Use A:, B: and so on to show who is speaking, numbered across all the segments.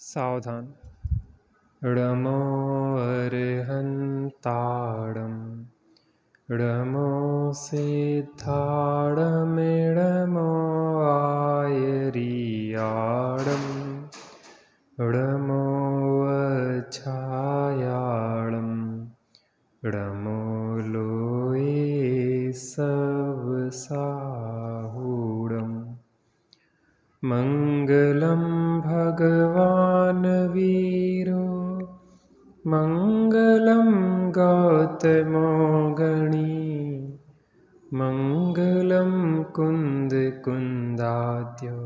A: सावधान। ड़मो अर्हन्ताडं ड़मो सिद्धाडमिडमो आयरियाडं ड़मो अछायाडं ड़मो लोये सवसाहूडम् मङ्गलं भगवान् वीरो मङ्गलं गौतमो गणी मङ्गलं कुन्दकुन्दाद्यो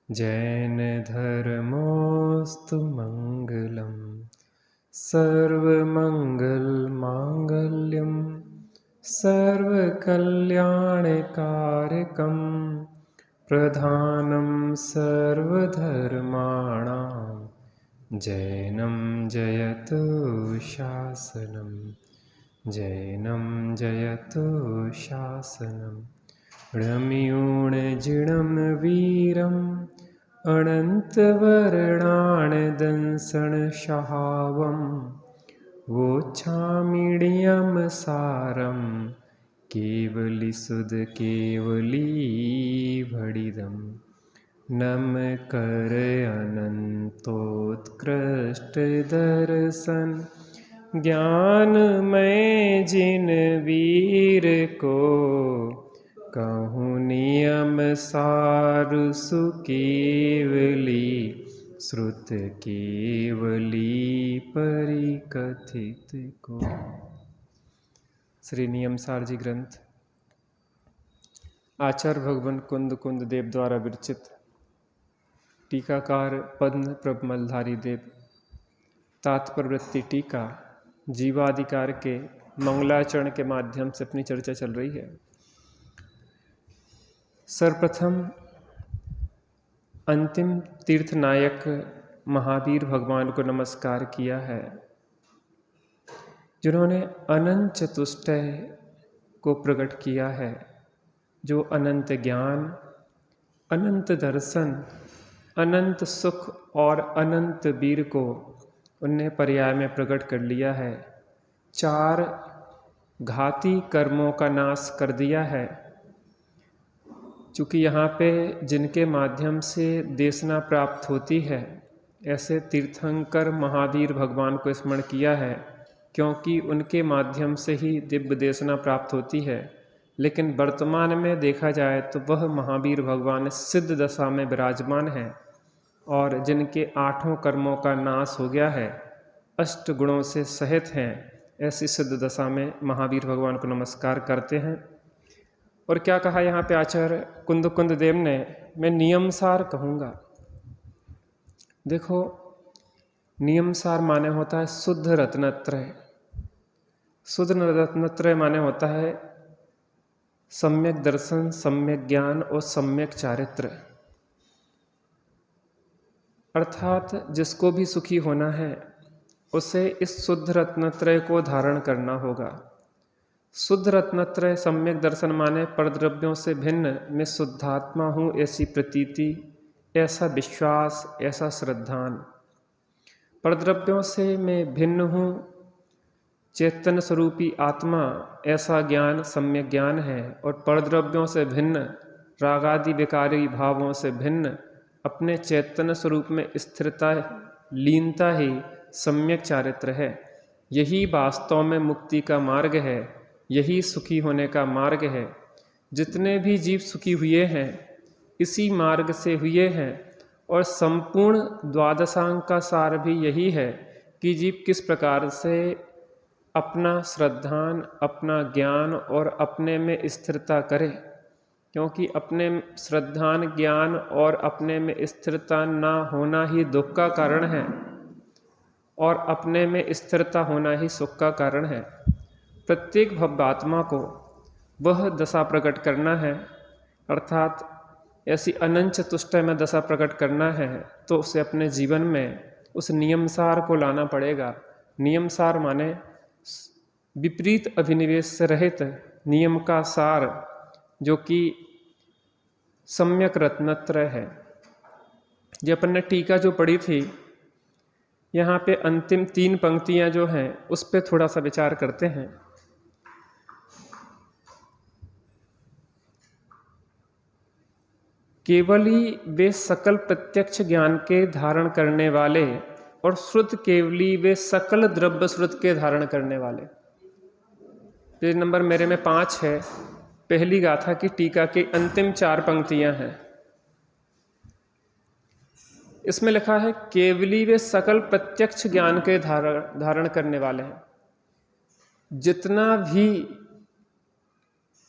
A: जैनधर्मोऽस्तु मङ्गलं सर्वमङ्गलमाङ्गल्यं सर्वकल्याणकारकं प्रधानं सर्वधर्माणां जैनं जयतु शासनं जैनं जयतु शासनं रम्यूणजिणं वीरम् अनन्तवर्णानदंसनशहावं वोच्छामीड्यं सारं केवलीसुधकेवलीभडिदं नमकरयनन्तोत्कृष्टदर्शन ज्ञानमय जिन वीर को कहूँ नियम सार सुकेवली श्रुत केवली परिकथित को। श्री नियम सार जी ग्रंथ आचार्य भगवान कुंद कुंद देव द्वारा विरचित, टीकाकार पद्म प्रभमलधारी देव, तात्पर्यवृत्ति टीका जीवाधिकार के मंगलाचरण के माध्यम से अपनी चर्चा चल रही है। सर्वप्रथम अंतिम तीर्थनायक महावीर भगवान को नमस्कार किया है, जिन्होंने अनंत चतुष्टय को प्रकट किया है, जो अनंत ज्ञान, अनंत दर्शन, अनंत सुख और अनंत वीर को उन्हें पर्याय में प्रकट कर लिया है। चार घाती कर्मों का नाश कर दिया है। चूँकि यहाँ पे जिनके माध्यम से देशना प्राप्त होती है, ऐसे तीर्थंकर महावीर भगवान को स्मरण किया है, क्योंकि उनके माध्यम से ही दिव्य देशना प्राप्त होती है। लेकिन वर्तमान में देखा जाए तो वह महावीर भगवान सिद्ध दशा में विराजमान हैं और जिनके आठों कर्मों का नाश हो गया है, अष्ट गुणों से सहित हैं, ऐसी सिद्ध दशा में महावीर भगवान को नमस्कार करते हैं। और क्या कहा यहाँ पे आचार्य कुंद कुंद देव ने, मैं नियमसार कहूँगा। देखो, नियमसार माने होता है शुद्ध रत्नत्रय। शुद्ध रत्नत्रय माने होता है सम्यक दर्शन, सम्यक ज्ञान और सम्यक चारित्र। अर्थात जिसको भी सुखी होना है उसे इस शुद्ध रत्नत्रय को धारण करना होगा। शुद्ध रत्नत्रय सम्यक दर्शन माने परद्रव्यों से भिन्न मैं शुद्धात्मा हूँ ऐसी प्रतीति, ऐसा विश्वास, ऐसा श्रद्धान। परद्रव्यों से मैं भिन्न हूँ, चैतन्य स्वरूपी आत्मा, ऐसा ज्ञान सम्यक ज्ञान है। और परद्रव्यों से भिन्न, रागादि विकारी भावों से भिन्न अपने चैतन्य स्वरूप में स्थिरता, लीनता ही सम्यक चारित्र है। यही वास्तव में मुक्ति का मार्ग है, यही सुखी होने का मार्ग है। जितने भी जीव सुखी हुए हैं इसी मार्ग से हुए हैं। और संपूर्ण द्वादशांग का सार भी यही है कि जीव किस प्रकार से अपना श्रद्धान, अपना ज्ञान और अपने में स्थिरता करे। क्योंकि अपने श्रद्धान, ज्ञान और अपने में स्थिरता ना होना ही दुख का कारण है और अपने में स्थिरता होना ही सुख का कारण है। प्रत्येक भव्यात्मा को वह दशा प्रकट करना है, अर्थात ऐसी अनंत चतुष्टय में दशा प्रकट करना है, तो उसे अपने जीवन में उस नियमसार को लाना पड़ेगा। नियमसार माने विपरीत अभिनिवेश से रहित नियम का सार, जो कि सम्यक रत्नत्रय है। ये अपन ने टीका जो पढ़ी थी, यहाँ पे अंतिम 3 पंक्तियाँ जो हैं उस पे थोड़ा सा विचार करते हैं। केवली वे सकल प्रत्यक्ष ज्ञान के धारण करने वाले और श्रुत केवली वे सकल द्रव्य श्रुत के धारण करने वाले। पेज नंबर मेरे में 5 है, पहली गाथा की टीका की अंतिम 4 पंक्तियां हैं। इसमें लिखा है केवली वे सकल प्रत्यक्ष ज्ञान के धारण करने वाले हैं।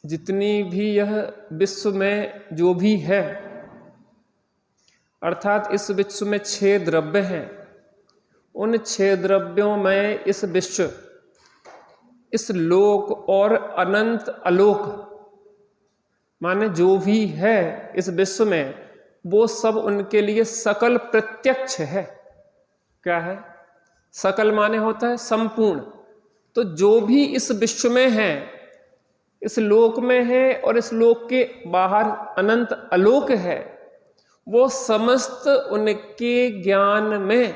A: जितनी भी यह विश्व में जो भी है, अर्थात इस विश्व में 6 द्रव्य हैं, उन 6 द्रव्यों में इस विश्व, इस लोक और अनंत अलोक, माने जो भी है इस विश्व में, वो सब उनके लिए सकल प्रत्यक्ष है। क्या है? सकल माने होता है संपूर्ण। तो जो भी इस विश्व में है, इस लोक में है और इस लोक के बाहर अनंत अलोक है, वो समस्त उनके ज्ञान में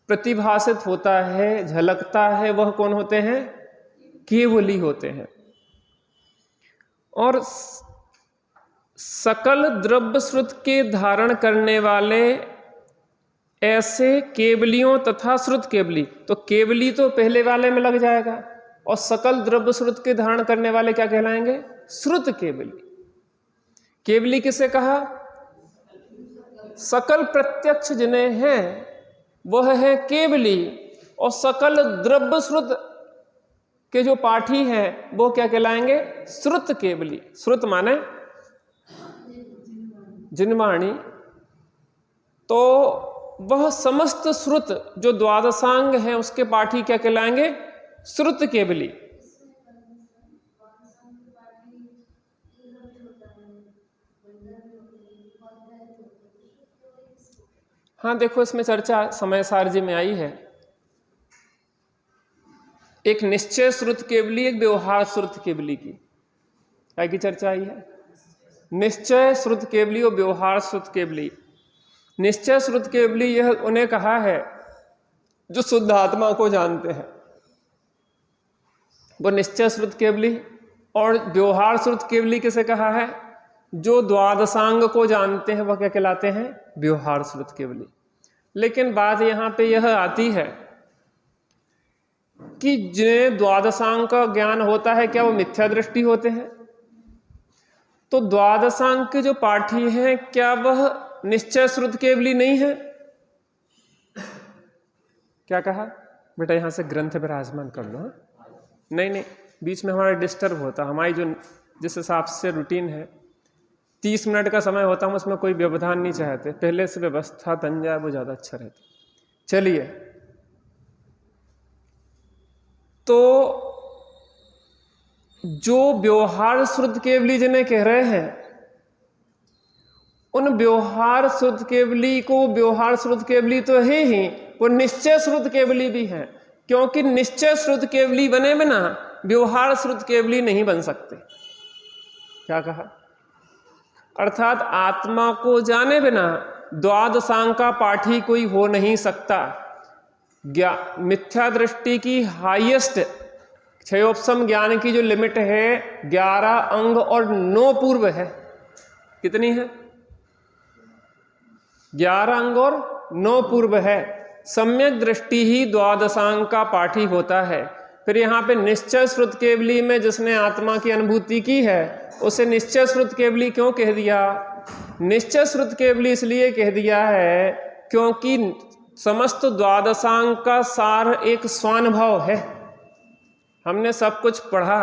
A: प्रतिभासित होता है, झलकता है। वह कौन होते हैं? केवली होते हैं। और सकल द्रव्य श्रुत के धारण करने वाले ऐसे केवलियों तथा श्रुत केवली, तो केवली तो पहले वाले में लग जाएगा, और सकल द्रव्य श्रुत के धारण करने वाले क्या कहलाएंगे? श्रुत केवली। केवली किसे कहा? सकल प्रत्यक्ष जिन्हें है वह है केवली, और सकल द्रव्य श्रुत के जो पाठी हैं वो क्या कहलाएंगे? श्रुत केवली। श्रुत माने जिनवाणी। तो वह समस्त श्रुत जो द्वादशांग है उसके पाठी क्या कहलाएंगे? श्रुत केवली। हाँ देखो, इसमें चर्चा समय सारजी में आई है। एक निश्चय श्रुत केवली, एक व्यवहार श्रुत केवली की क्या की चर्चा आई है? निश्चय श्रुत केवली और व्यवहार श्रुत केवली। निश्चय श्रुत केवली यह उन्हें कहा है जो शुद्ध आत्मा को जानते हैं, वो निश्चय श्रुत केवली। और व्यवहार श्रुत केवली किसे कहा है? जो द्वादशांग को जानते हैं वह क्या कहलाते हैं? व्यवहार श्रुत केवली। लेकिन बात यहां पे यह आती है कि जिन्हें द्वादशांग का ज्ञान होता है, क्या वो मिथ्या दृष्टि होते हैं? तो द्वादशांग के जो पाठी हैं, क्या वह निश्चय श्रुत केवली नहीं है? क्या कहा बेटा? यहां से ग्रंथ विराजमान कर लो। नहीं, बीच में हमारा डिस्टर्ब होता। हमारी जो जिस हिसाब से रूटीन है 30 मिनट का समय होता है, उसमें कोई व्यवधान नहीं चाहते, पहले से व्यवस्था बन जाए वो ज्यादा अच्छा रहता। चलिए, तो जो व्यवहार श्रुत केवली जिन्हें कह रहे हैं, उन व्यवहार श्रुत केवली को व्यवहार श्रुत केवली तो है ही, वो निश्चय श्रुत केवली भी है। क्योंकि निश्चय श्रुत केवली बने बिना व्यवहार श्रुत केवली नहीं बन सकते। क्या कहा? अर्थात आत्मा को जाने बिना द्वादशांग का पाठी कोई हो नहीं सकता। मिथ्या दृष्टि की हाईएस्ट क्षयोपशम ज्ञान की जो लिमिट है 11 अंग और 9 पूर्व है। कितनी है? 11 अंग और 9 पूर्व है। सम्यक दृष्टि ही द्वादशांग का पाठी होता है। फिर यहाँ पे निश्चय श्रुत केवली में जिसने आत्मा की अनुभूति की है उसे निश्चय श्रुत केवली क्यों कह दिया? निश्चय श्रुत केवली इसलिए कह दिया है क्योंकि समस्त द्वादशांग का सार एक स्वानुभव है। हमने सब कुछ पढ़ा,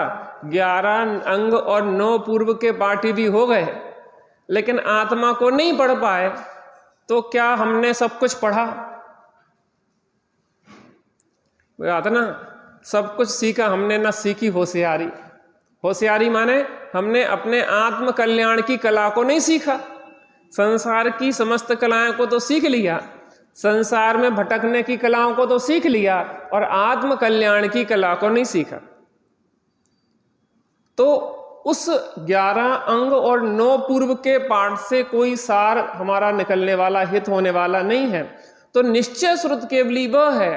A: 11 अंग और 9 पूर्व के पाठी भी हो गए, लेकिन आत्मा को नहीं पढ़ पाए। तो क्या हमने सब कुछ पढ़ा? वो आता ना, सब कुछ सीखा हमने, ना सीखी होशियारी। होशियारी माने हमने अपने आत्म कल्याण की कला को नहीं सीखा। संसार की समस्त कलाओं को तो सीख लिया, संसार में भटकने की कलाओं को तो सीख लिया, और आत्म कल्याण की कला को नहीं सीखा। तो उस 11 अंग और 9 पूर्व के पाठ से कोई सार हमारा निकलने वाला, हित होने वाला नहीं है। तो निश्चय श्रुत केवली वह है,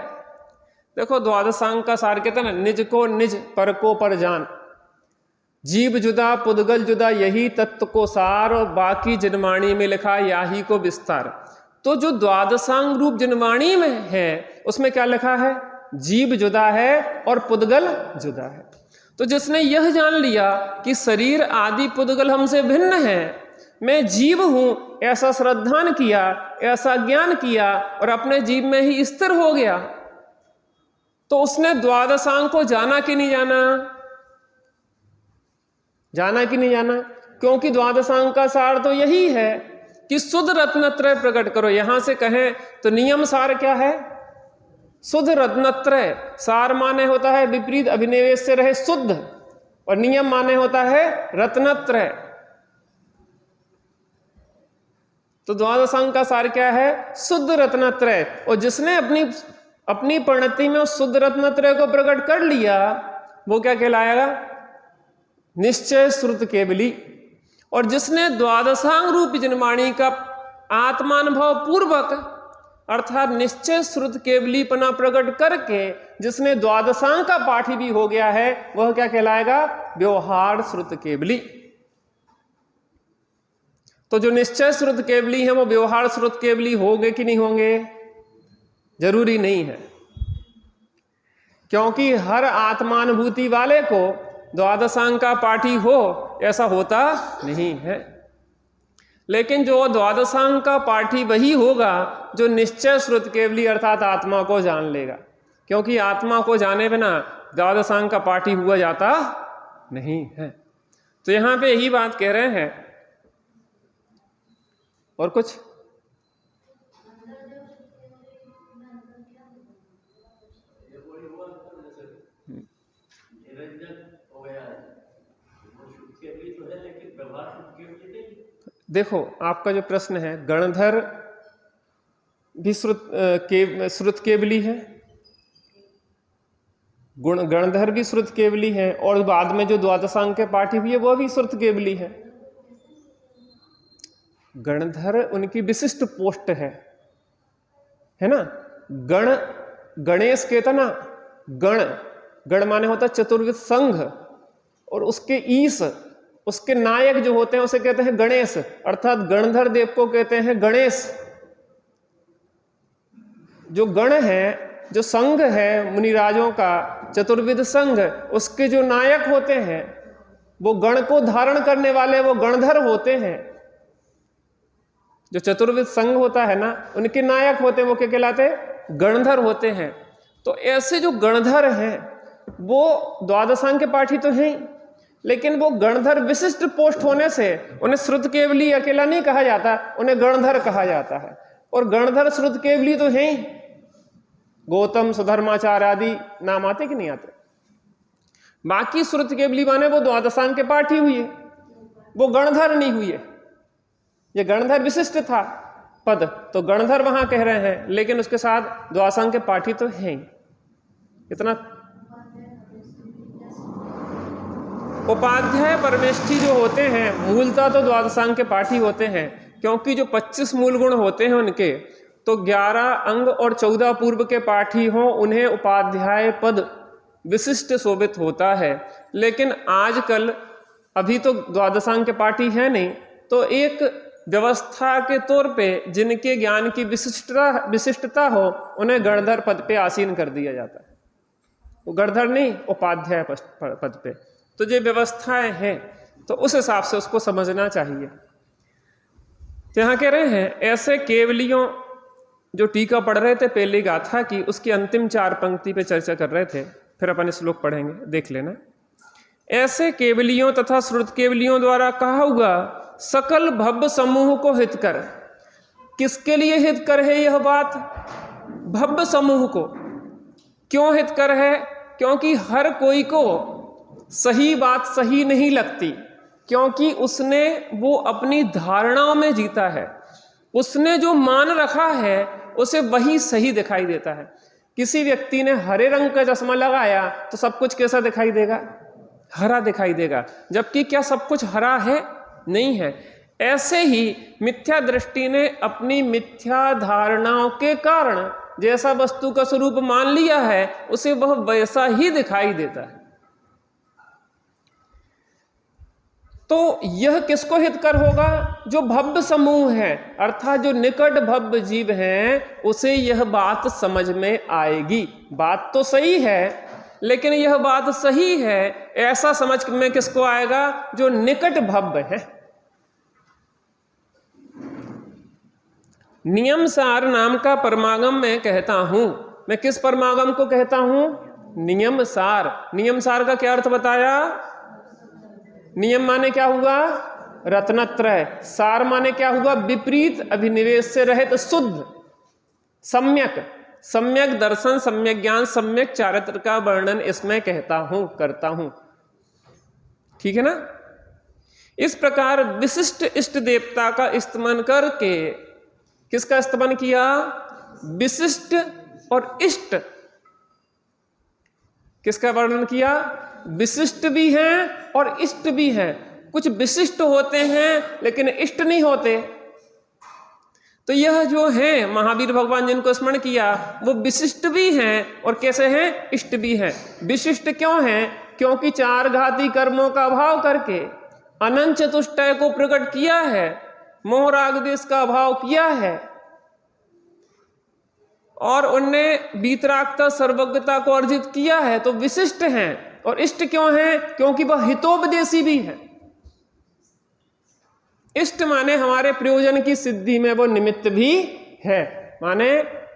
A: देखो द्वादशांग का सार कहता है ना, निज को निज पर को पर जान, जीव जुदा पुद्गल जुदा यही तत्व को सार, और बाकी जनवाणी में लिखा याही को विस्तार। तो जो द्वादशांग रूप जनवाणी में है उसमें क्या लिखा है, जीव जुदा है और पुद्गल जुदा है। तो जिसने यह जान लिया कि शरीर आदि पुद्गल हमसे भिन्न है, मैं जीव हूं, ऐसा श्रद्धान किया, ऐसा ज्ञान किया और अपने जीव में ही स्थिर हो गया, तो उसने द्वादशांग को जाना कि नहीं जाना, जाना कि नहीं जाना। क्योंकि द्वादशांग का सार तो यही है कि शुद्ध रत्नत्रय प्रकट करो। यहां से कहें तो नियम सार क्या है, शुद्ध रत्नत्रय। सार माने होता है विपरीत अभिनिवेश से रहे शुद्ध, और नियम माने होता है रत्नत्रय। तो द्वादशांग का सार क्या है, शुद्ध रत्नत्रय। और जिसने अपनी परिणति में उस शुद्ध रत्नत्रय को प्रकट कर लिया वो क्या कहलाएगा, निश्चय श्रुत केवली। और जिसने द्वादशांग रूपी जनवाणी का आत्मानुभव पूर्वक अर्थात निश्चय श्रुत केवलीपना प्रकट करके जिसने द्वादशांग का पाठी भी हो गया है, वह क्या कहलाएगा, व्यवहार श्रुत केवली। तो जो निश्चय श्रुत केवली है वो व्यवहार श्रुत केवली होंगे कि नहीं होंगे, जरूरी नहीं है, क्योंकि हर आत्मानुभूति वाले को द्वादशांग का पाठी हो ऐसा होता नहीं है। लेकिन जो द्वादशांग का पाठी वही होगा जो निश्चय श्रुत केवली अर्थात आत्मा को जान लेगा, क्योंकि आत्मा को जाने बिना द्वादशांग का पाठी हुआ जाता नहीं है। तो यहां पे यही बात कह रहे हैं। और कुछ देखो, आपका जो प्रश्न है, गणधर भी श्रुत केवली है, गणधर भी श्रुत केवली है, और बाद में जो द्वादशांग के पाठी भी है वह भी श्रुत केवली है। गणधर उनकी विशिष्ट पोस्ट है ना। गणेश कहता ना, गण माने होता चतुर्विध संघ, और उसके ईश, उसके नायक जो होते हैं उसे कहते हैं गणेश, अर्थात गणधर देव को कहते हैं गणेश। जो गण है, जो संघ है मुनिराजों का, चतुर्विध संघ, उसके जो नायक होते हैं वो गण को धारण करने वाले वो गणधर होते हैं। जो चतुर्विध संघ होता है ना, उनके नायक होते हैं वो क्या कहलाते, गणधर होते हैं। तो ऐसे जो गणधर हैं वो द्वादशांग के पाठी तो हैं, लेकिन वो गणधर विशिष्ट पोस्ट होने से उन्हें श्रुत केवली अकेला नहीं कहा जाता, उन्हें गणधर कहा जाता है। और गणधर श्रुत केवली तो हैं, गौतम सुधर्माचार्य आदि नाम आते कि नहीं आते। बाकी श्रुत केवली माने वो द्वादशांग के पाठी हुई है, वो गणधर नहीं हुई है। ये गणधर विशिष्ट था पद, तो गणधर वहां कह रहे हैं, लेकिन उसके साथ द्वादशांग के पाठी तो हैं। इतना उपाध्याय परमेष्ठी जो होते हैं मूलतः तो द्वादशांग के पाठी होते हैं, क्योंकि जो 25 मूल गुण होते हैं उनके, तो 11 अंग और 14 पूर्व के पाठी हों उन्हें उपाध्याय पद विशिष्ट शोभित होता है। लेकिन आजकल अभी तो द्वादशांग के पाठी है नहीं, तो एक व्यवस्था के तौर पे जिनके ज्ञान की विशिष्टता हो उन्हें गणधर पद पे आसीन कर दिया जाता है। वो गणधर नहीं, उपाध्याय पद पे। तो ये व्यवस्थाएं हैं, तो उस हिसाब से उसको समझना चाहिए। तो यहाँ कह रहे हैं ऐसे केवलियों, जो टीका पढ़ रहे थे पहली गाथा की, उसकी अंतिम 4 पंक्ति पे चर्चा कर रहे थे, फिर अपन श्लोक पढ़ेंगे, देख लेना। ऐसे केवलियों तथा श्रुत केवलियों द्वारा कहा हुआ सकल भव्य समूह को हित कर। किसके लिए हित कर है यह बात? भव्य समूह को। क्यों हित कर है? क्योंकि हर कोई को सही बात सही नहीं लगती, क्योंकि उसने वो अपनी धारणाओं में जीता है, उसने जो मान रखा है उसे वही सही दिखाई देता है। किसी व्यक्ति ने हरे रंग का चश्मा लगाया तो सब कुछ कैसा दिखाई देगा? हरा दिखाई देगा, जबकि क्या सब कुछ हरा है? नहीं है। ऐसे ही मिथ्या दृष्टि ने अपनी मिथ्या धारणाओं के कारण जैसा वस्तु का स्वरूप मान लिया है, उसे वह वैसा ही दिखाई देता है। तो यह किसको हितकर होगा? जो भव्य समूह है, अर्थात जो निकट भव्य जीव हैं, उसे यह बात समझ में आएगी। बात तो सही है, लेकिन यह बात सही है ऐसा समझ में किसको आएगा? जो निकट भव्य है। नियम सार नाम का परमागम मैं कहता हूं। मैं किस परमागम को कहता हूं? नियम सार। नियम सार का क्या अर्थ बताया? नियम माने क्या हुआ? रत्नत्रय। सार माने क्या हुआ? विपरीत अभिनिवेश से रहित शुद्ध सम्यक। सम्यक दर्शन, सम्यक ज्ञान, सम्यक चारित्र का वर्णन इसमें कहता हूं, करता हूं। ठीक है ना? इस प्रकार विशिष्ट इष्ट देवता का स्तमन करके, किसका स्तमन किया? विशिष्ट और इष्ट। किसका वर्णन किया? विशिष्ट भी हैं और इष्ट भी हैं। कुछ विशिष्ट होते हैं लेकिन इष्ट नहीं होते। तो यह जो है महावीर भगवान जिनको स्मरण किया, वो विशिष्ट भी हैं और कैसे हैं? इष्ट भी हैं। विशिष्ट क्यों हैं? क्योंकि चार घाती कर्मों का अभाव करके अनंत चतुष्टय को प्रकट किया है, मोह राग द्वेष का अभाव किया है, और उनने वीतरागता सर्वज्ञता को अर्जित किया है, तो विशिष्ट हैं। और इष्ट क्यों हैं? क्योंकि वह हितोपदेशी भी है। इष्ट माने हमारे प्रयोजन की सिद्धि में वो निमित्त भी है, माने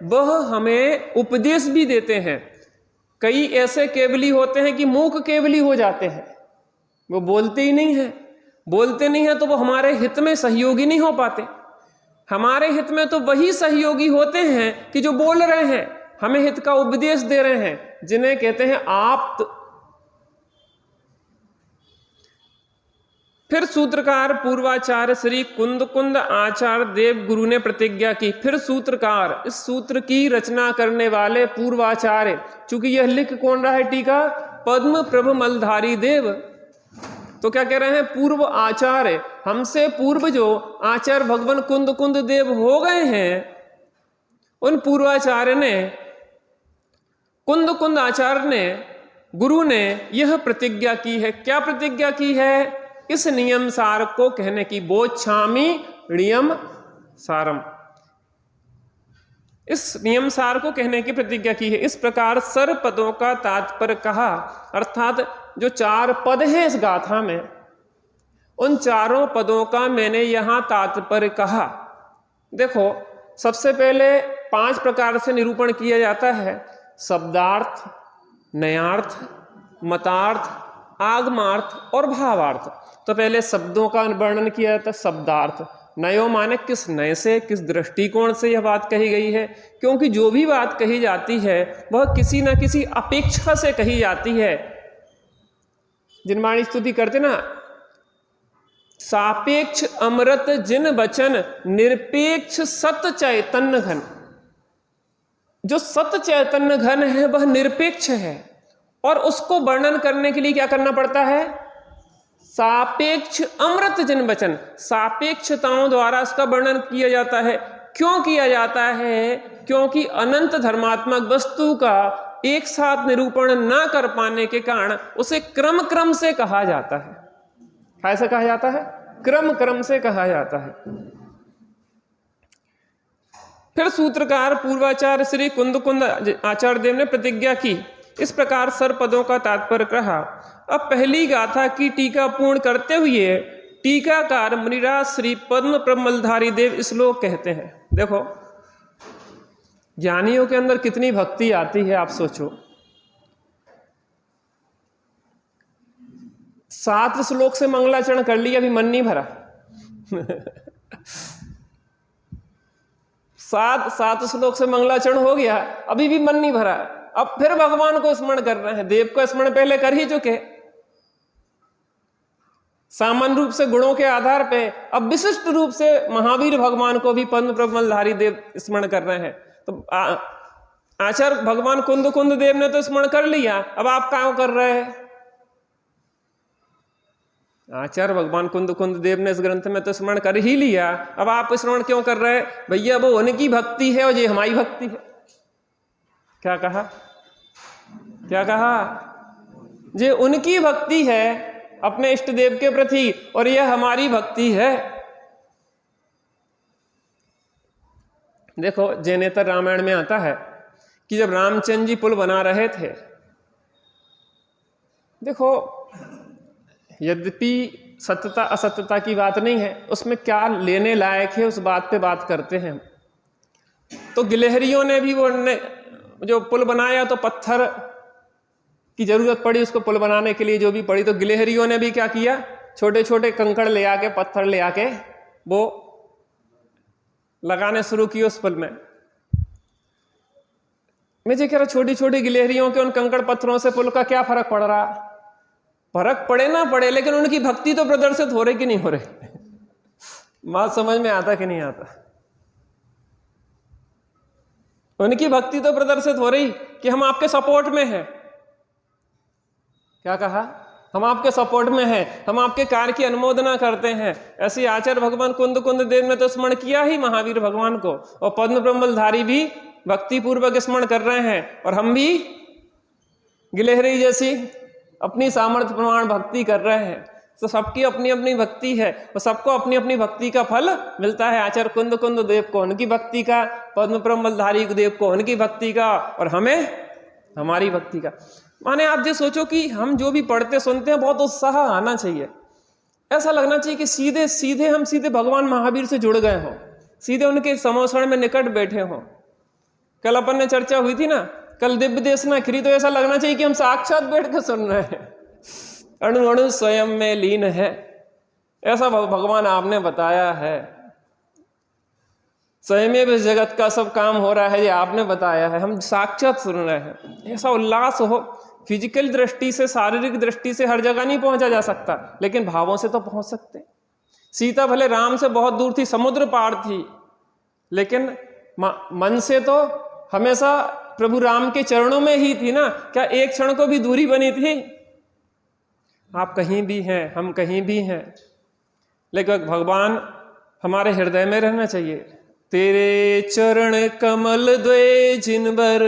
A: वह हमें उपदेश भी देते हैं। कई ऐसे केवली होते हैं कि मूक केवली हो जाते हैं, वो बोलते ही नहीं है। बोलते नहीं है तो वो हमारे हित में सहयोगी नहीं हो पाते। हमारे हित में तो वही सहयोगी होते हैं कि जो बोल रहे हैं, हमें हित का उपदेश दे रहे हैं, जिन्हें कहते हैं आप्त। फिर सूत्रकार पूर्वाचार्य श्री कुंद आचार्य देव गुरु ने प्रतिज्ञा की। फिर सूत्रकार, इस सूत्र की रचना करने वाले पूर्वाचार्य, चूंकि यह लिख कौन रहा है टीका? पद्म प्रभ मलधारी देव। तो क्या कह रहे हैं? पूर्व आचार्य, हमसे पूर्व जो आचार्य भगवान कुंद देव हो गए हैं, उन पूर्वाचार्य ने, कुंद आचार्य ने, गुरु ने यह प्रतिज्ञा की है। क्या प्रतिज्ञा की है? इस नियम सार को कहने की, बोच्छामि नियम सारम, इस नियम सार को कहने की प्रतिज्ञा की है। इस प्रकार सर पदों का तात्पर्य कहा, अर्थात जो चार पद हैं इस गाथा में, उन चारों पदों का मैंने यहां तात्पर्य कहा। देखो, सबसे पहले 5 प्रकार से निरूपण किया जाता है: शब्दार्थ, नयार्थ, मतार्थ, आगमार्थ और भावार्थ। तो पहले शब्दों का वर्णन किया जाता है, शब्दार्थ। नयो माने किस नय से, किस दृष्टिकोण से यह बात कही गई है, क्योंकि जो भी बात कही जाती है वह किसी न किसी अपेक्षा से कही जाती है। जिनवाणी स्तुति करते ना, सापेक्ष अमृत जिन वचन निरपेक्ष सत चैतन्य घन। जो सत चैतन्य घन है वह निरपेक्ष है, और उसको वर्णन करने के लिए क्या करना पड़ता है? सापेक्ष अमृत जिन वचन, सापेक्षताओं द्वारा उसका वर्णन किया जाता है। क्यों किया जाता है? क्योंकि अनंत धर्मात्मक वस्तु का एक साथ निरूपण ना कर पाने के कारण उसे क्रम क्रम से कहा जाता है। कैसे कहा जाता है? क्रम क्रम से कहा जाता है। फिर सूत्रकार पूर्वाचार्य श्री कुंद आचार्य देव ने प्रतिज्ञा की। इस प्रकार सर पदों का तात्पर्य कहा। अब पहली गाथा की टीका पूर्ण करते हुए टीकाकार मुनिराज श्री पद्म प्रमलधारी देव श्लोक कहते हैं। देखो, ज्ञानियों के अंदर कितनी भक्ति आती है, आप सोचो। 7 श्लोक से मंगलाचरण कर लिया, अभी मन नहीं भरा। 7 श्लोक से मंगलाचरण हो गया, अभी भी मन नहीं भरा। अब फिर भगवान को स्मरण कर रहे हैं। देव को स्मरण पहले कर ही चुके, सामान्य रूप से गुणों के आधार पे। अब विशिष्ट रूप से महावीर भगवान को भी पद्म प्रमलधारी देव स्मरण कर रहे हैं। तो आचार्य भगवान कुंद देव ने तो स्मरण कर लिया, अब आप क्या कर रहे हैं? आचार्य भगवान कुंद कुंद देव ने इस ग्रंथ में तो स्मरण कर ही लिया, अब आप स्मरण क्यों कर रहे हैं? भैया वो उनकी भक्ति है और ये हमारी भक्ति है। क्या कहा? क्या कहा? ये उनकी भक्ति है अपने इष्ट देव के प्रति और यह हमारी भक्ति है। देखो जैनेतर रामायण में आता है कि जब रामचंद्र जी पुल बना रहे थे, देखो यद्यपि सत्यता असत्यता की बात नहीं है, उसमें क्या लेने लायक है उस बात पे बात करते हैं। तो गिलहरियों ने भी वो जो पुल बनाया तो पत्थर की जरूरत पड़ी उसको पुल बनाने के लिए, जो भी पड़ी, तो गिलहरियों ने भी क्या किया, छोटे छोटे कंकड़ ले आके, पत्थर ले आके वो लगाने शुरू किए उस पुल में। मैं जो कह रहा, छोटी छोटी गिलहरियों के उन कंकड़ पत्थरों से पुल का क्या फर्क पड़ रहा? फर्क पड़े ना पड़े, लेकिन उनकी भक्ति तो प्रदर्शित हो रही कि नहीं हो रही? बात समझ में आता कि नहीं आता? उनकी भक्ति तो प्रदर्शित हो रही कि हम आपके सपोर्ट में हैं। क्या कहा? हम आपके सपोर्ट में हैं, हम आपके कार्य की अनुमोदना करते हैं। ऐसे आचार्य भगवान कुंद कुंद देव ने तो स्मरण किया ही महावीर भगवान को, और पद्म ब्रह्मधारी भी भक्ति पूर्वक स्मरण कर रहे हैं, और हम भी गिलहरी जैसी अपनी सामर्थ्य प्रमाण भक्ति कर रहे हैं। तो सबकी अपनी अपनी भक्ति है और सबको अपनी अपनी भक्ति का फल मिलता है। आचार्य कुंद कुंद देव को उनकी भक्ति का, पद्म ब्रह्मधारी देव को उनकी भक्ति का, और हमें हमारी भक्ति का। माने आप जो सोचो कि हम जो भी पढ़ते सुनते हैं बहुत उत्साह आना चाहिए, ऐसा लगना चाहिए कि सीधे सीधे हम सीधे भगवान महावीर से जुड़ गए हों, सीधे उनके समोषण में निकट बैठे हों। कल अपन ने चर्चा हुई थी ना, कल दिव्य देशना खरी, तो ऐसा लगना चाहिए कि हम साक्षात बैठ कर सुन रहे हैं, अणु अणु स्वयं में लीन है, ऐसा भगवान आपने बताया है। स्वयं में इस जगत का सब काम हो रहा है, ये आपने बताया है, हम साक्षात सुन रहे हैं। ऐसा उल्लास हो। फिजिकल दृष्टि से, शारीरिक दृष्टि से हर जगह नहीं पहुंचा जा सकता, लेकिन भावों से तो पहुंच सकते। सीता भले राम से बहुत दूर थी, समुद्र पार थी, लेकिन मन से तो हमेशा प्रभु राम के चरणों में ही थी ना। क्या एक क्षण को भी दूरी बनी थी? आप कहीं भी हैं, हम कहीं भी हैं, लेकिन भगवान हमारे हृदय में रहना चाहिए। तेरे चरण कमल द्वे जिनवर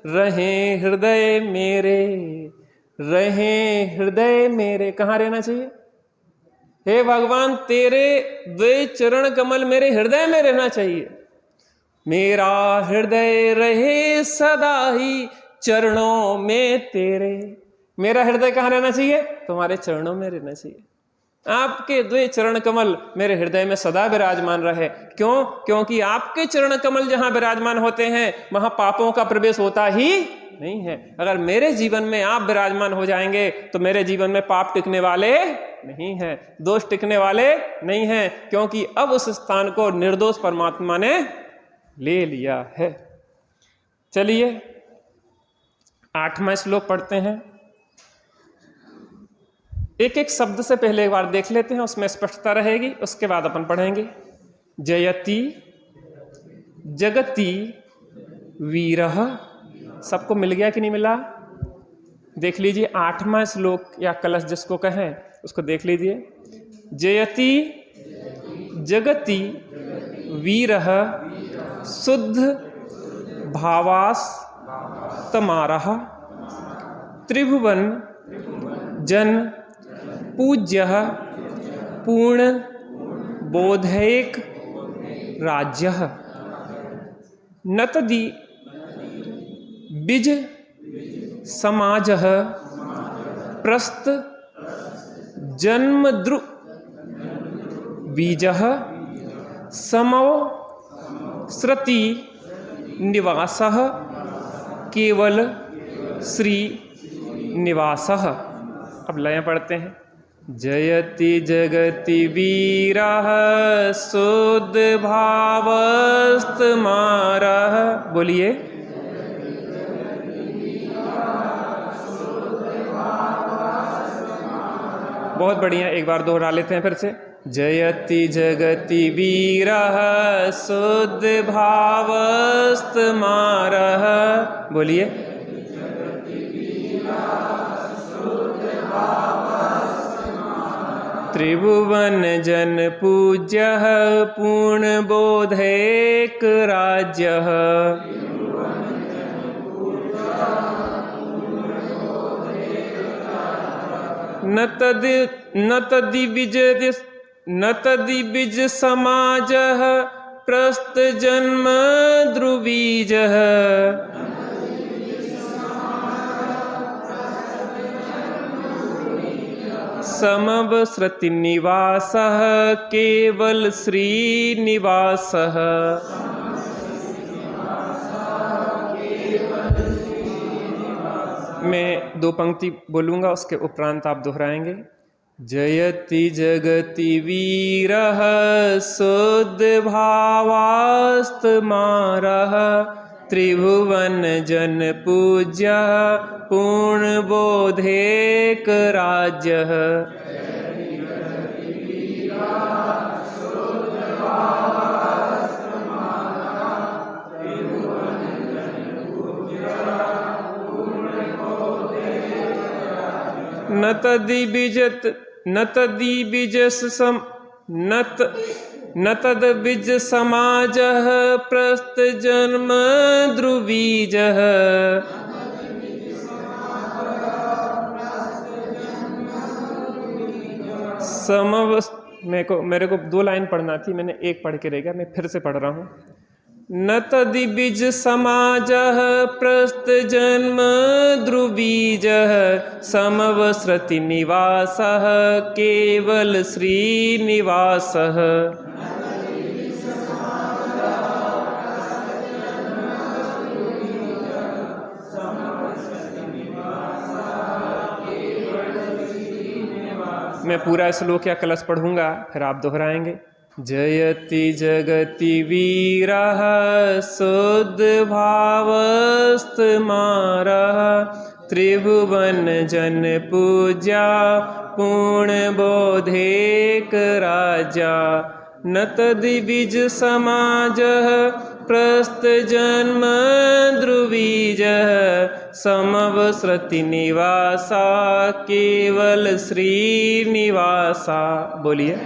A: रहे हृदय मेरे, रहे हृदय मेरे। कहाँ रहना चाहिए? हे भगवान, तेरे द्वे चरण कमल मेरे हृदय में रहना चाहिए। मेरा हृदय रहे सदा ही चरणों में तेरे। मेरा हृदय कहाँ रहना चाहिए? तुम्हारे चरणों में रहना चाहिए। आपके द्वे चरण कमल मेरे हृदय में सदा विराजमान रहे। क्यों? क्योंकि आपके चरण कमल जहां विराजमान होते हैं वहां पापों का प्रवेश होता ही नहीं है। अगर मेरे जीवन में आप विराजमान हो जाएंगे तो मेरे जीवन में पाप टिकने वाले नहीं हैं, दोष टिकने वाले नहीं हैं, क्योंकि अब उस स्थान को निर्दोष परमात्मा ने ले लिया है। चलिए 8वां श्लोक पढ़ते हैं। एक एक शब्द से पहले एक बार देख लेते हैं, उसमें स्पष्टता रहेगी, उसके बाद अपन पढ़ेंगे। जयति जगति वीरः। सबको मिल गया कि नहीं मिला? देख लीजिए 8वां श्लोक या कलश जिसको कहें उसको देख लीजिए। जयति जगति वीरः शुद्ध भावास तमारः त्रिभुवन जन पूज्य पूर्ण बोधैक राज्य नतदि बिज समाज प्रस्त जन्मद्रु बीज समो श्रुति निवास केवल श्री निवास। अब लय पढ़ते हैं। जयति जगति वीरः शुद्ध भावस्तमारः। बोलिए। बहुत बढ़िया, एक बार दोहरा लेते हैं फिर से। जयति जगति वीरः शुद्ध भावस्तमारः। बोलिए। त्रिभुवन जन पूज्यः पूर्णबोधैक राज्यः न तदिविज समाजः प्रस्त जन्म ध्रुवीजः समवसृति निवासः केवल श्रीनिवासः। मैं 2 पंक्ति बोलूंगा, उसके उपरांत आप दोहराएंगे। जयति जगति वीरः शुद्ध भावास्तमारः त्रिभुवन जन पूज्यः पूर्णबोधैक राज्यः। न तद्विज समाजः प्रस्त जन्म ध्रुवीजः मेरे को 2 लाइन पढ़ना थी, मैंने 1 पढ़ के रह गया, मैं फिर से पढ़ रहा हूँ। न तदिविज समाजः प्रस्त जन्म ध्रुवीजः समवसृति निवासः केवल श्रीनिवासः। मैं पूरा श्लोक या कलश पढ़ूंगा, फिर आप दोहराएंगे। जयति जगति वीरः शुद्ध भावस्तमारः त्रिभुवन जन पूज्या पूर्णबोधैक राज्या। न तद्विज समाजः प्रस्त जन्म ध्रुवीजः समवसृति निवासा केवल श्रीनिवासा। बोलिए।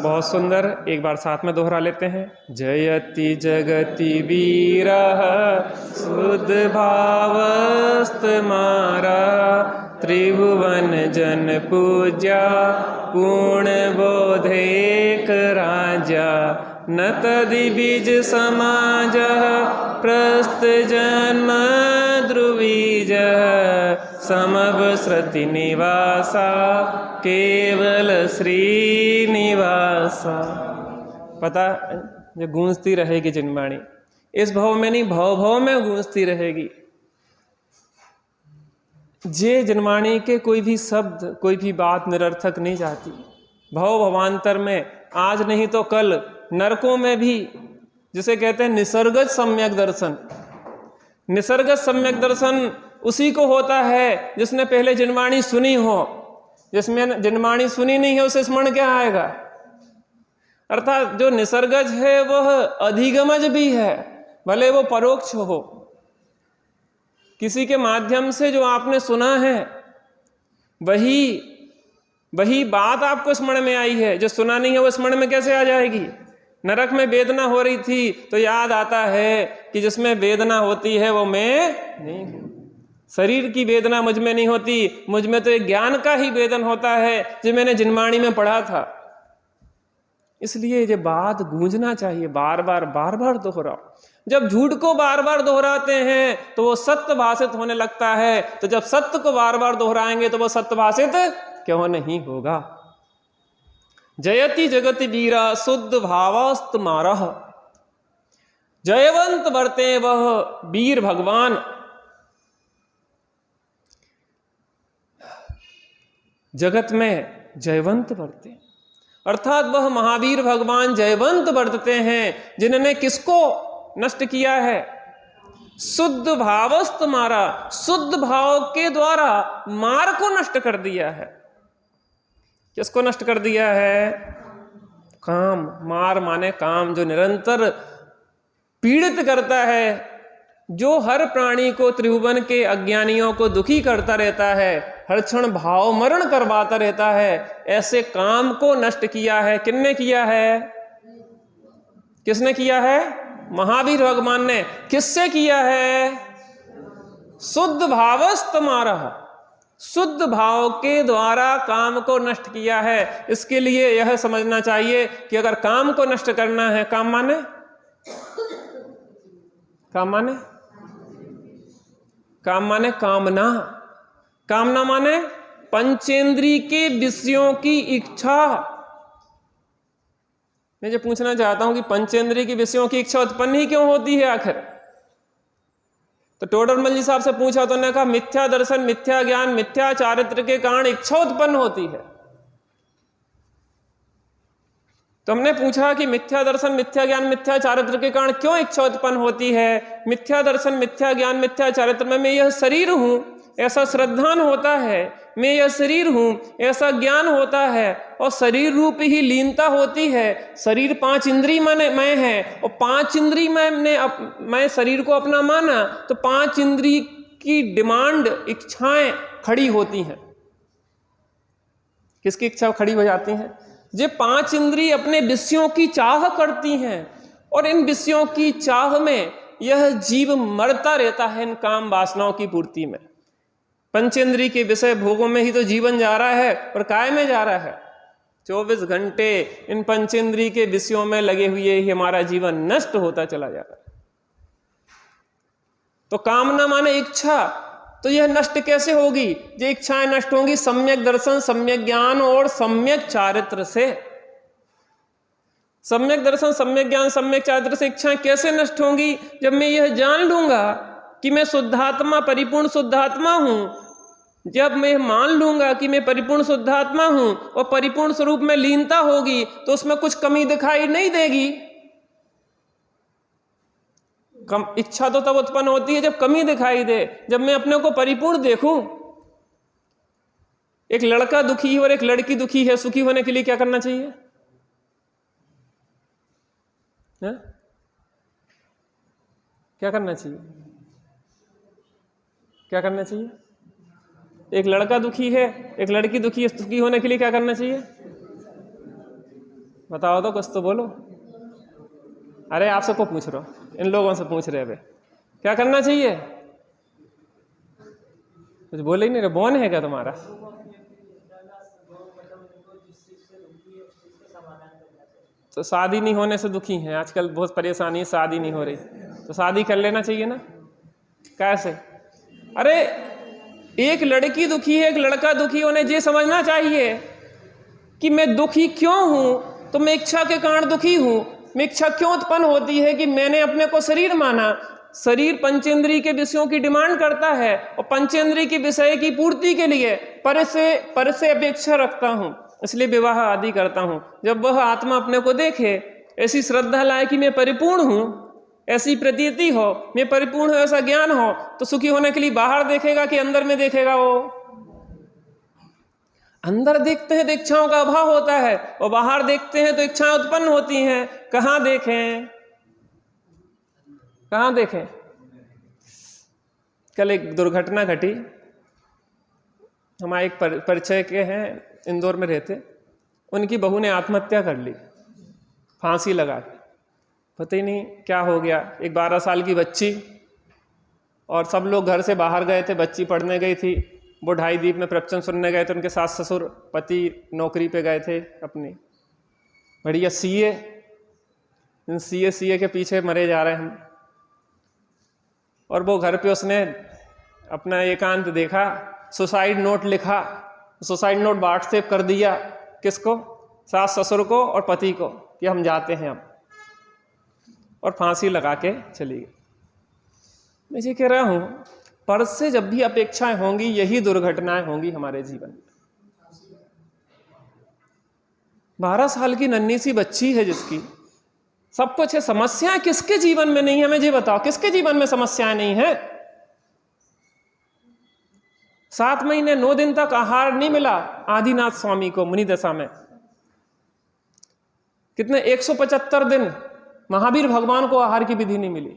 A: बहुत सुंदर, एक बार साथ में दोहरा लेते हैं। जयति जगति वीरः शुद्ध भावस्तमारः त्रिभुवन जन पूज्या पूर्णबोधैक राज्या। न तद्विज समाजः प्रस्त जन्म ध्रुवीजः समवसृति निवासा केवल श्रीनिवासा। पता, जो गूंजती रहेगी जिनवाणी, इस भव में नहीं, भव भव में गूंजती रहेगी। जे जिनवाणी के कोई भी शब्द, कोई भी बात निरर्थक नहीं जाती। भव भवांतर में, आज नहीं तो कल, नरकों में भी, जिसे कहते हैं निसर्गज सम्यक दर्शन। निसर्गज सम्यक दर्शन उसी को होता है जिसने पहले जिनवाणी सुनी हो। जिसमें जिनवाणी सुनी नहीं है उसे स्मरण क्या आएगा। अर्थात जो निसर्गज है वह अधिगमज भी है, भले वो परोक्ष हो। किसी के माध्यम से जो आपने सुना है वही बात आपको स्मरण में आई है। जो सुना नहीं है वो स्मरण में कैसे आ जाएगी। नरक में वेदना हो रही थी तो याद आता है कि जिसमें वेदना होती है वो मैं नहीं हूं। शरीर की वेदना मुझ में नहीं होती, मुझ में तो एक ज्ञान का ही वेदन होता है जो मैंने जिनवाणी में पढ़ा था। इसलिए ये बात गूंजना चाहिए, बार बार दोहराओ। जब झूठ को बार बार दोहराते हैं तो वो सत्य भाषित होने लगता है, तो जब सत्य को बार बार दोहराएंगे तो वो सत्य भाषित क्यों नहीं होगा। जयति जगति वीरा शुद्ध भावास्तमारः। जयवंत बरते वह वीर भगवान। जगत में जयवंत बरते, अर्थात वह महावीर भगवान जयवंत वर्तते हैं जिन्होंने किसको नष्ट किया है? शुद्ध भावस्त मारा, शुद्ध भाव के द्वारा मार को नष्ट कर दिया है। किसको नष्ट कर दिया है? काम। मार माने काम, जो निरंतर पीड़ित करता है, जो हर प्राणी को, त्रिभुवन के अज्ञानियों को दुखी करता रहता है, हर क्षण भाव मरण करवाता रहता है, ऐसे काम को नष्ट किया है। किसने किया है? किसने किया है? महावीर भगवान ने। किससे किया है? शुद्ध भावस्त मारा, शुद्ध भाव के द्वारा काम को नष्ट किया है। इसके लिए यह समझना चाहिए कि अगर काम को नष्ट करना है, काम माने, काम माने, काम माने कामना। कामना माने पंचेंद्री के विषयों की इच्छा। मैं जो पूछना चाहता हूं कि पंचेंद्री के विषयों की इच्छा उत्पन्न ही क्यों होती है आखिर? तो टोडरमल जी साहब से पूछा तो उन्होंने कहा मिथ्या दर्शन, मिथ्या ज्ञान, मिथ्या चारित्र के कारण इच्छा उत्पन्न होती है। तो हमने पूछा कि मिथ्या दर्शन, मिथ्या ज्ञान, मिथ्या चारित्र के कारण क्यों इच्छा उत्पन्न होती है? मिथ्या दर्शन, मिथ्या ज्ञान, मिथ्या चारित्र में मैं यह शरीर हूं ऐसा श्रद्धान होता है, मैं यह शरीर हूं ऐसा ज्ञान होता है, और शरीर रूप ही लीनता होती है। शरीर पांच इंद्रिय मैं है, और पांच इंद्रिय मैं शरीर को अपना माना, तो पांच इंद्रिय की डिमांड, इच्छाएं खड़ी होती हैं। किसकी इच्छा खड़ी हो जाती हैं? जे पांच इंद्रिय अपने विषयों की चाह करती हैं, और इन विषयों की चाह में यह जीव मरता रहता है इन काम वासनाओं की पूर्ति में। पंचेंद्रिय के विषय भोगों में ही तो जीवन जा रहा है, और काय में जा रहा है? 24 घंटे इन पंचेंद्रिय के विषयों में लगे हुए ही हमारा जीवन नष्ट होता चला जा रहा है। तो कामना माने इच्छा, तो यह नष्ट कैसे होगी? ये इच्छाएं नष्ट होंगी सम्यक दर्शन, सम्यक ज्ञान और सम्यक चारित्र से। सम्यक दर्शन, सम्यक ज्ञान, सम्यक चारित्र से इच्छाएं कैसे नष्ट होंगी? जब मैं यह जान लूंगा कि मैं शुद्धात्मा, परिपूर्ण शुद्धात्मा हूं, जब मैं मान लूंगा कि मैं परिपूर्ण शुद्धात्मा हूं और परिपूर्ण स्वरूप में लीनता होगी, तो उसमें कुछ कमी दिखाई नहीं देगी। इच्छा तो तब उत्पन्न होती है जब कमी दिखाई दे, जब मैं अपने को परिपूर्ण देखूं। एक लड़का दुखी है और एक लड़की दुखी है, सुखी होने के लिए क्या करना चाहिए? है? क्या करना चाहिए? क्या करना चाहिए? एक लड़का दुखी है, एक लड़की दुखी है, सुखी होने के लिए क्या करना चाहिए? बताओ तो, कुछ तो बोलो। अरे आपसे को पूछ रहा हूं, इन लोगों से पूछ रहे। क्या करना चाहिए? कुछ बोले ही नहीं रहे। बौन है क्या तुम्हारा? तो शादी नहीं होने से दुखी हैं आजकल, बहुत परेशानी है, शादी नहीं हो रही, तो शादी कर लेना चाहिए ना। कैसे? अरे एक लड़की दुखी है, एक लड़का दुखी, उन्हें ये समझना चाहिए कि मैं दुखी क्यों हूं, तो मैं इच्छा के कारण दुखी हूं। मैं इच्छा क्यों उत्पन्न होती है कि मैंने अपने को शरीर माना। शरीर पंचेंद्रिय के विषयों की डिमांड करता है, और पंचेंद्रिय के विषय की पूर्ति के लिए पर से अपेक्षा रखता हूं, इसलिए विवाह आदि करता हूं। जब वह आत्मा अपने को देखे, ऐसी श्रद्धा लाए कि मैं परिपूर्ण हूं, ऐसी प्रतीति हो, मैं परिपूर्ण हूं, ऐसा ज्ञान हो, तो सुखी होने के लिए बाहर देखेगा कि अंदर में देखेगा? वो अंदर देखते हैं तो इच्छाओं का अभाव होता है, और बाहर देखते हैं तो इच्छाएं उत्पन्न होती हैं। कहां देखें? कहां देखें? कल एक दुर्घटना घटी। हमारे एक परिचय के हैं, इंदौर में रहते, उनकी बहू ने आत्महत्या कर ली, फांसी लगा के। पता ही नहीं क्या हो गया। एक 12 साल की बच्ची, और सब लोग घर से बाहर गए थे, बच्ची पढ़ने गई थी, वो ढाई द्वीप में प्रवचन सुनने गए थे, उनके सास ससुर पति नौकरी पे गए थे अपनी, बढ़िया सीए के पीछे मरे जा रहे हैं। और वो घर पे उसने अपना एकांत देखा, सुसाइड नोट लिखा, सुसाइड नोट व्हाट्सएप कर दिया। किसको? सास ससुर को और पति को, कि हम जाते हैं अब, और फांसी लगा के चली गई। मैं ये कह रहा हूं, पर से जब भी अपेक्षाएं होंगी, यही दुर्घटनाएं होंगी हमारे जीवन में। 12 साल की नन्ही सी बच्ची है जिसकी सब कुछ है, समस्याएं किसके जीवन में नहीं है? मुझे बताओ, किसके जीवन में समस्याएं नहीं है? 7 महीने 9 दिन तक आहार नहीं मिला आदिनाथ स्वामी को मुनि दशा में। कितने 175 दिन महावीर भगवान को आहार की विधि नहीं मिली।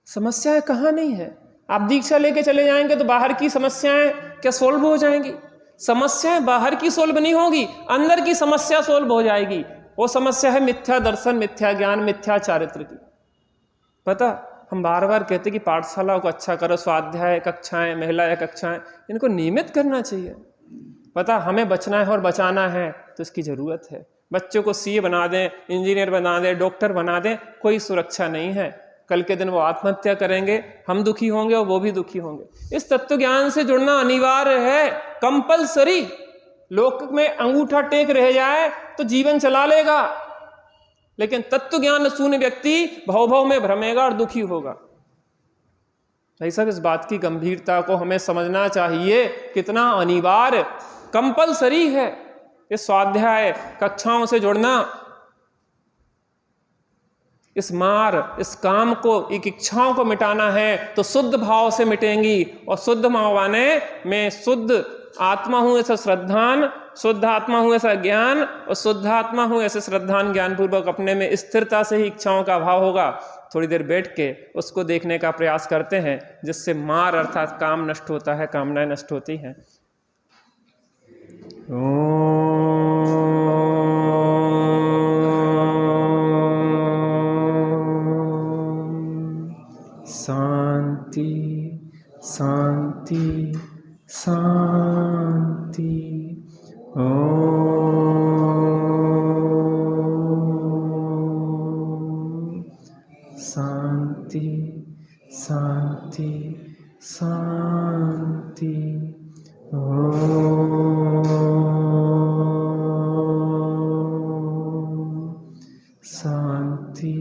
A: समस्याएं कहां नहीं है? आप दीक्षा लेके चले जाएंगे तो बाहर की समस्याएं क्या सोल्व हो जाएंगी? समस्याएं बाहर की सोल्व नहीं होगी, अंदर की समस्या सोल्व हो जाएगी। वो समस्या है मिथ्या दर्शन, मिथ्या ज्ञान, मिथ्या चारित्र की। पता, हम बार बार कहते कि पाठशाला को अच्छा करो, स्वाध्याय कक्षाएं, महिला कक्षाएं, इनको नियमित करना चाहिए। पता, हमें बचना है और बचाना है तो इसकी जरूरत है। बच्चों को सीए बना दें, इंजीनियर बना दें, डॉक्टर बना दें, कोई सुरक्षा नहीं है। कल के दिन वो आत्महत्या करेंगे, हम दुखी होंगे और वो भी दुखी होंगे। इस तत्व ज्ञान से जुड़ना अनिवार्य है, कंपलसरी। लोक में अंगूठा टेक रह जाए तो जीवन चला लेगा, लेकिन तत्व ज्ञान शून्य व्यक्ति भव भव में भ्रमेगा और दुखी होगा। भाई साहब, इस बात की गंभीरता को हमें समझना चाहिए, कितना अनिवार्य, कंपलसरी है इस स्वाध्याय कक्षाओं से जुड़ना। इस मार, इस काम को, एक इच्छाओं को मिटाना है तो शुद्ध भाव से मिटेंगी। और शुद्ध भाव माने मैं शुद्ध आत्मा हूं ऐसा श्रद्धान, शुद्ध आत्मा हूं ऐसा ज्ञान, और शुद्ध आत्मा हूं ऐसे श्रद्धान ज्ञान पूर्वक अपने में स्थिरता से ही इच्छाओं का अभाव होगा। थोड़ी देर बैठ के उसको देखने का प्रयास करते हैं, जिससे मार अर्थात काम नष्ट होता है, कामनाएं नष्ट होती हैं। शांति शांति शांति। शांति शांति शांति। शांति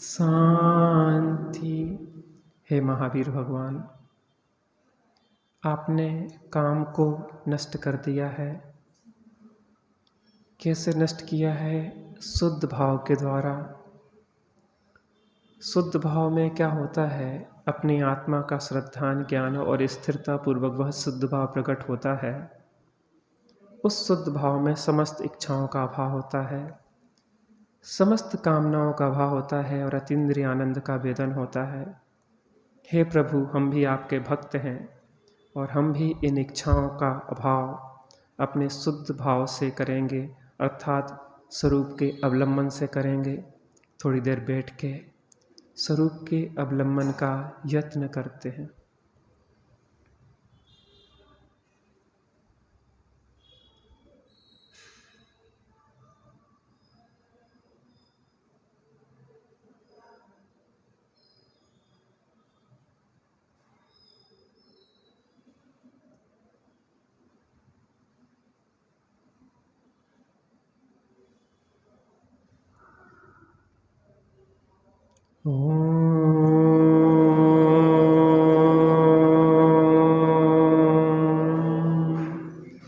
A: शांति। हे महावीर भगवान, आपने काम को नष्ट कर दिया है। कैसे नष्ट किया है? शुद्ध भाव के द्वारा। शुद्ध भाव में क्या होता है? अपनी आत्मा का श्रद्धान ज्ञान और स्थिरता पूर्वक वह शुद्ध भाव प्रकट होता है। उस शुद्ध भाव में समस्त इच्छाओं का अभाव होता है, समस्त कामनाओं का अभाव होता है और अतीन्द्रिय आनंद का वेदन होता है। हे प्रभु, हम भी आपके भक्त हैं और हम भी इन इच्छाओं का अभाव अपने शुद्ध भाव से करेंगे, अर्थात स्वरूप के अवलंबन से करेंगे। थोड़ी देर बैठ के स्वरूप के अवलंबन का यत्न करते हैं।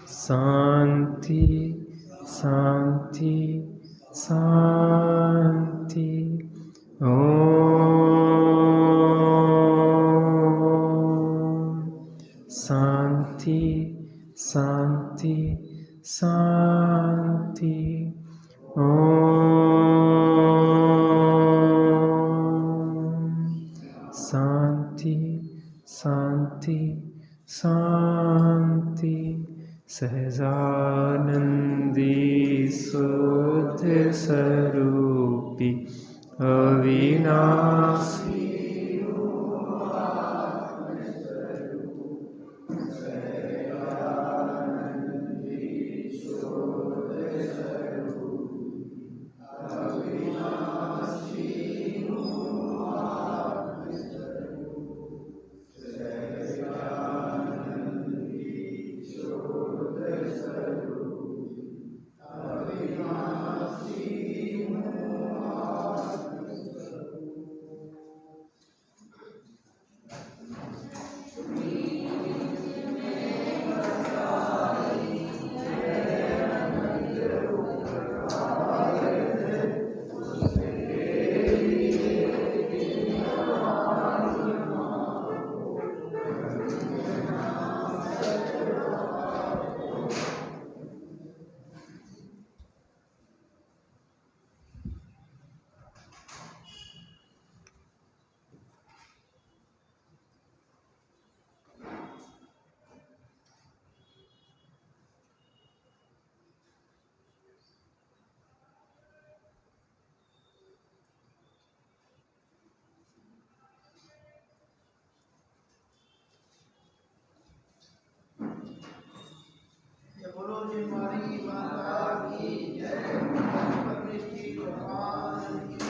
A: शांति शांति शांति। शांति शांति शांति। शांति शांति शांति। सहजानंदी शुद्ध स्वरूपी अविनाशी
B: हमारी माता की जय। परमेश्वरी भगवान की